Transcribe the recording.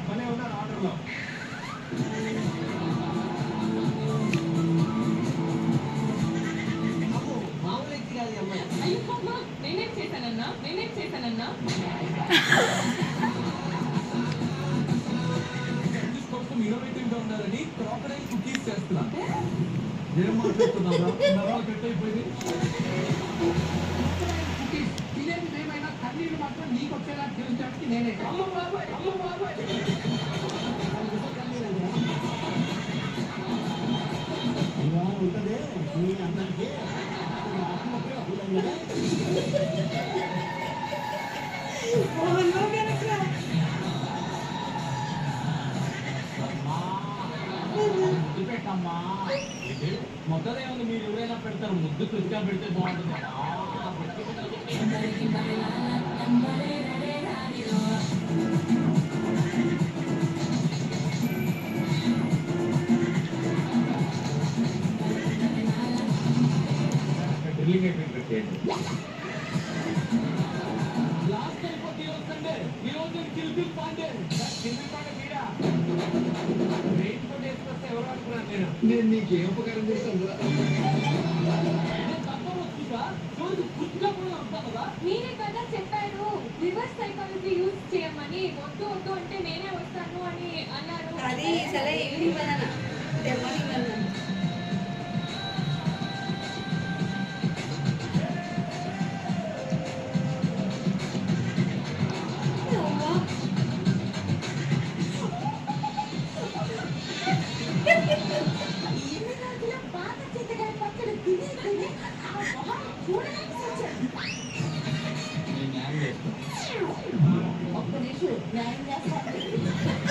భలే ఉన్నారు ఆర్డర్లో. మామూలు వ్యక్తి కాదు ఈ అమ్మాయి. అయ్యో అమ్మా, నేనేం చేశానన్నా? ఇన్నోవేటివ్ గా ఉండాలని క్రాకరైల్ కుకీస్ చేస్తున్నా. ఏం మాట్లాడుతున్నారా? నరాలు కట్ అయిపోయింది. కుకీస్ తినేది ఏమైనా కన్నీళ్ళు మాత్రం నీకు వచ్చేలా చేయించడానికి నేనే. అమ్మ బాబాయ్, అమ్మ బాబాయ్. ఇలా ఉంటదే నీ అందరికీ పెట్టమ్మా. మొదలే ఉంది, మీరు ఎవరైనా పెడతారు, ముద్దు కృతిగా పెడితే బాగుంటుంది. డ్రిల్లింగ్ అయిపోయింది పెట్టేయండి. లాస్ట్ అయిపోతే వస్తుండే ఈరోజు కిల్పిల్ పాండే కిల్పిల్ పాండే మీరా రెయిన్ కోట్ వేసుకొస్తే ఎవరు అనుకున్నాను నేను నీకు ఏ ఉపకారం చేస్తాను నేనే కదా చెప్పాను రివర్స్ సైకాలజీ యూజ్ చేయమని. వద్దు వద్దు అంటే నేనే వస్తాను అని అన్నారు. అది సరే ఈవినింగ్ బనానా మార్నింగ్ బనానా ఒక్క నిమిషం న్యాయం చేస్తాను.